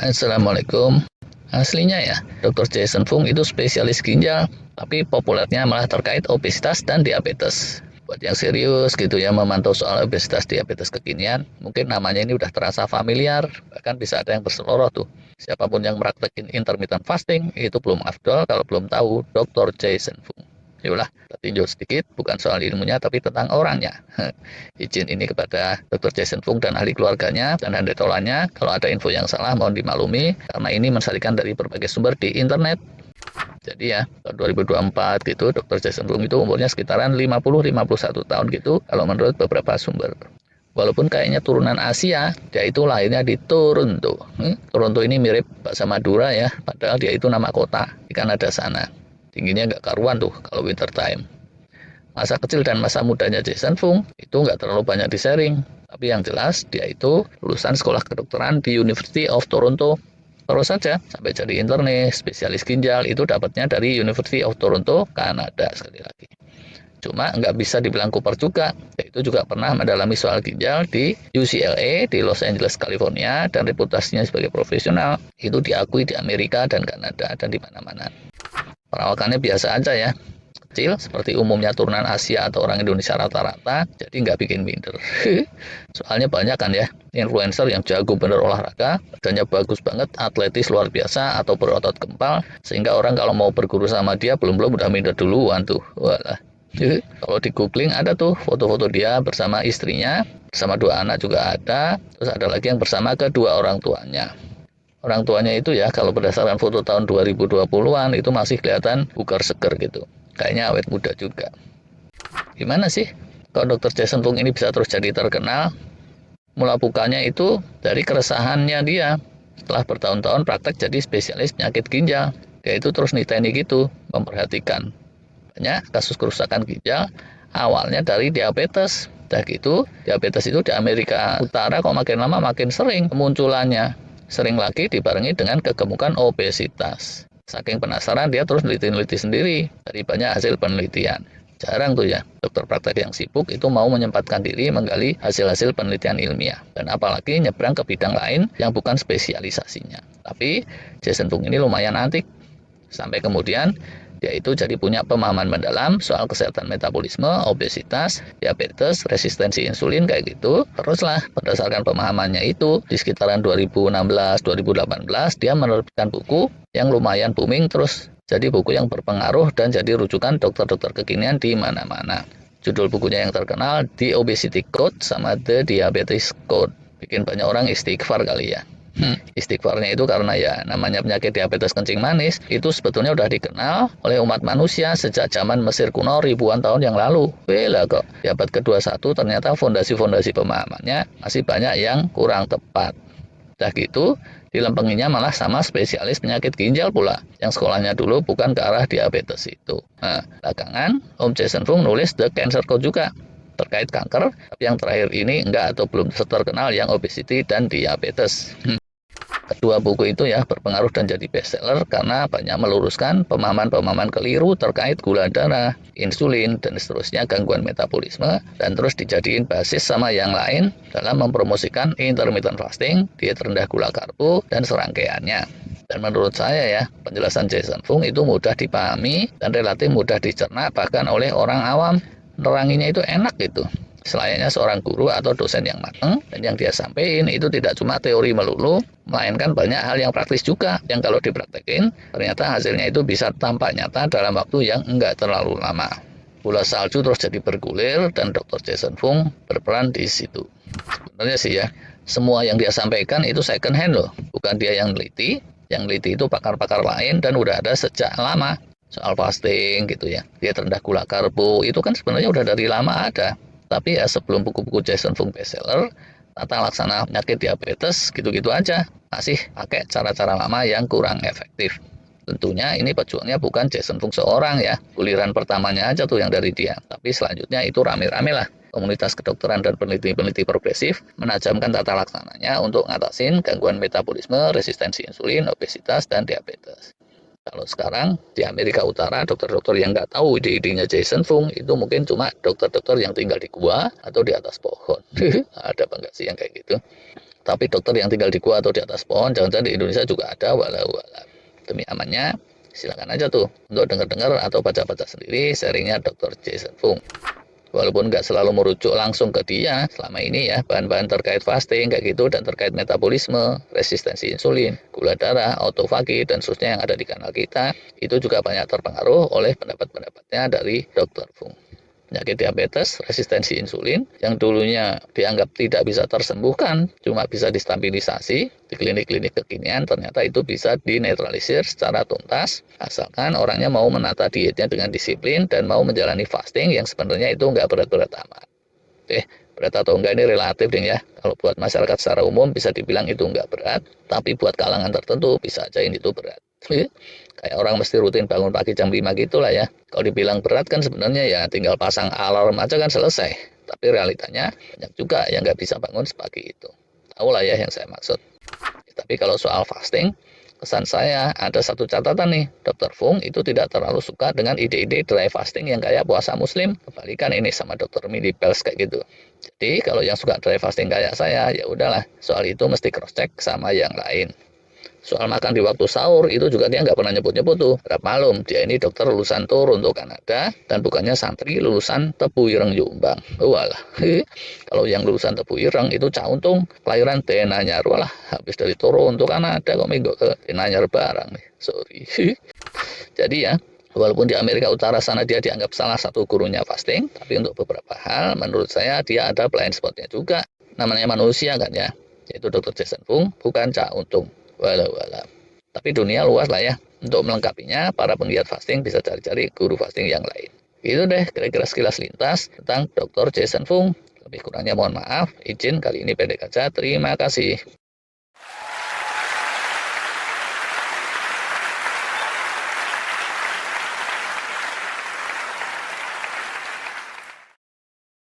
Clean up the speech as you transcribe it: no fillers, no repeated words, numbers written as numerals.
Assalamualaikum. Aslinya ya, Dr. Jason Fung itu spesialis ginjal, tapi populernya malah terkait obesitas dan diabetes. Buat yang serius gitu ya memantau soal obesitas diabetes kekinian, mungkin namanya ini udah terasa familiar, bahkan bisa ada yang berseloroh tuh. Siapapun yang praktekin intermittent fasting itu belum afdol kalau belum tahu Dr. Jason Fung. Yalah, tinjau sedikit, bukan soal ilmunya, tapi tentang orangnya. Izin ini kepada Dr. Jason Fung dan ahli keluarganya dan handetolannya. Kalau ada info yang salah, mohon dimaklumi, karena ini mensarikan dari berbagai sumber di internet. Jadi ya, tahun 2024 gitu, Dr. Jason Fung itu umurnya sekitaran 50-51 tahun gitu, kalau menurut beberapa sumber. Walaupun kayaknya turunan Asia, dia itu lahirnya di Toronto. Toronto ini mirip bahasa Madura ya, padahal dia itu nama kota di Kanada sana. Dinginnya nggak karuan tuh kalau winter time. Masa kecil dan masa mudanya Jason Fung itu nggak terlalu banyak di-sharing. Tapi yang jelas dia itu lulusan sekolah kedokteran di University of Toronto. Terus saja sampai jadi internis, spesialis ginjal itu dapatnya dari University of Toronto, Kanada sekali lagi. Cuma nggak bisa dibilang Cooper juga, yaitu juga pernah mendalami soal ginjal di UCLA di Los Angeles, California, dan reputasinya sebagai profesional itu diakui di Amerika dan Kanada dan di mana-mana. Perawakannya biasa aja ya, kecil seperti umumnya turunan Asia atau orang Indonesia rata-rata, jadi nggak bikin minder. Soalnya banyak kan ya influencer yang jago bener olahraga, badannya bagus banget, atletis luar biasa atau berotot gempal, sehingga orang kalau mau berguru sama dia belum-belum udah minder duluan tuh. Walah. Kalau di googling ada tuh foto-foto dia bersama istrinya, bersama dua anak juga ada, terus ada lagi yang bersama kedua orang tuanya. Orang tuanya itu ya kalau berdasarkan foto tahun 2020-an itu masih kelihatan bugar seger gitu. Kayaknya awet muda juga. Gimana sih kalau Dr. Jason Fung ini bisa terus jadi terkenal? Mula bukanya itu dari keresahannya dia. Setelah bertahun-tahun praktek jadi spesialis penyakit ginjal. Dia itu terus niteni gitu, memperhatikan. Banyak kasus kerusakan ginjal awalnya dari diabetes. Udah gitu, diabetes itu di Amerika Utara kok makin lama makin sering kemunculannya. Sering lagi dibarengi dengan kegemukan obesitas. Saking penasaran dia terus neliti-neliti sendiri dari banyak hasil penelitian. Jarang tuh ya dokter praktek yang sibuk itu mau menyempatkan diri menggali hasil-hasil penelitian ilmiah. Dan apalagi nyebrang ke bidang lain yang bukan spesialisasinya. Tapi Jason Fung ini lumayan antik. Sampai kemudian dia itu jadi punya pemahaman mendalam soal kesehatan metabolisme, obesitas, diabetes, resistensi insulin kayak gitu. Teruslah berdasarkan pemahamannya itu di sekitaran 2016-2018 dia menerbitkan buku yang lumayan booming terus jadi buku yang berpengaruh dan jadi rujukan dokter-dokter kekinian di mana-mana. Judul bukunya yang terkenal The Obesity Code sama The Diabetes Code. Bikin banyak orang istighfar kali ya. Istighfarnya itu karena ya namanya penyakit diabetes kencing manis itu sebetulnya udah dikenal oleh umat manusia sejak zaman Mesir kuno ribuan tahun yang lalu. Bela kok, di abad ke-21 ternyata fondasi-fondasi pemahamannya masih banyak yang kurang tepat. Dah gitu, dilempenginya malah sama spesialis penyakit ginjal pula, yang sekolahnya dulu bukan ke arah diabetes itu. Nah, belakangan Om Jason Fung nulis The Cancer Code juga, terkait kanker, tapi yang terakhir ini enggak atau belum terkenal yang obesity dan diabetes. Kedua buku itu ya berpengaruh dan jadi bestseller karena banyak meluruskan pemahaman-pemahaman keliru terkait gula darah, insulin, dan seterusnya gangguan metabolisme dan terus dijadiin basis sama yang lain dalam mempromosikan intermittent fasting, diet rendah gula karbo, dan serangkaiannya. Dan menurut saya ya, penjelasan Jason Fung itu mudah dipahami dan relatif mudah dicerna bahkan oleh orang awam. Neranginya itu enak gitu. Selayaknya seorang guru atau dosen yang matang dan yang dia sampaikan itu tidak cuma teori melulu, melainkan banyak hal yang praktis juga yang kalau dipraktekin ternyata hasilnya itu bisa tampak nyata dalam waktu yang enggak terlalu lama. Bola salju terus jadi bergulir dan Dr. Jason Fung berperan di situ. Sebenarnya sih ya, semua yang dia sampaikan itu second hand loh, bukan dia yang neliti. Yang neliti itu pakar-pakar lain dan udah ada sejak lama. Soal fasting gitu ya, diet rendah gula karbo itu kan sebenarnya udah dari lama ada. Tapi ya sebelum buku-buku Jason Fung bestseller, tata laksana penyakit diabetes gitu-gitu aja. Masih pakai cara-cara lama yang kurang efektif. Tentunya ini pejuangnya bukan Jason Fung seorang ya. Guliran pertamanya aja tuh yang dari dia. Tapi selanjutnya itu rame-rame lah. Komunitas kedokteran dan peneliti-peneliti progresif menajamkan tata laksananya untuk ngatasin gangguan metabolisme, resistensi insulin, obesitas, dan diabetes. Kalau sekarang di Amerika Utara, dokter-dokter yang nggak tahu ide-idenya Jason Fung itu mungkin cuma dokter-dokter yang tinggal di gua atau di atas pohon. Ada apa nggak sih yang kayak gitu? Tapi dokter yang tinggal di gua atau di atas pohon, jangan-jangan di Indonesia juga ada, walau alam. Demi amannya, silakan aja tuh untuk dengar-dengar atau baca-baca sendiri sharingnya Dr. Jason Fung. Walaupun nggak selalu merujuk langsung ke dia, selama ini ya bahan-bahan terkait fasting kayak gitu dan terkait metabolisme, resistensi insulin, gula darah, autofagi dan seterusnya yang ada di kanal kita, itu juga banyak terpengaruh oleh pendapat-pendapatnya dari Dr. Fung. Penyakit diabetes, resistensi insulin, yang dulunya dianggap tidak bisa tersembuhkan, cuma bisa distabilisasi di klinik-klinik kekinian, ternyata itu bisa dinetralisir secara tuntas, asalkan orangnya mau menata dietnya dengan disiplin dan mau menjalani fasting yang sebenarnya itu nggak berat-berat amat. Berat atau enggak ini relatif ding ya. Kalau buat masyarakat secara umum bisa dibilang itu enggak berat, tapi buat kalangan tertentu bisa aja ini tuh berat. Kayak orang mesti rutin bangun pagi jam 5 gitu lah ya. Kalau dibilang berat kan sebenarnya ya tinggal pasang alarm aja kan selesai. Tapi realitanya banyak juga yang nggak bisa bangun sepagi itu. Tahu lah ya yang saya maksud. Tapi kalau soal fasting, kesan saya ada satu catatan nih, Dr. Fung itu tidak terlalu suka dengan ide-ide dry fasting yang kayak puasa muslim. Kebalikan ini sama Dr. Midi Pels kayak gitu. Jadi kalau yang suka dry fasting kayak saya, ya udahlah, soal itu mesti cross check sama yang lain. Soal makan di waktu sahur itu juga dia nggak pernah nyebut-nyebut tuh. Harap malum, dia ini dokter lulusan Toronto Kanada dan bukannya santri lulusan Tebu Ireng Jombang. Walah, kalau yang lulusan Tebu Ireng itu Cak Untung kelahiran Denanyar. Walah, habis dari Toronto Kanada kok minggu ke Denanyar barang nih. Sorry. Jadi ya, walaupun di Amerika Utara sana dia dianggap salah satu gurunya fasting, tapi untuk beberapa hal menurut saya dia ada blind spotnya juga. Namanya manusia kan ya, yaitu Dr. Jason Fung, bukan Cak Untung. Walau alam. Tapi dunia luas lah ya. Untuk melengkapinya, para penggiat fasting bisa cari-cari guru fasting yang lain. Itu deh kira-kira sekilas lintas tentang Dr. Jason Fung. Lebih kurangnya mohon maaf. Izin kali ini pendek aja. Terima kasih.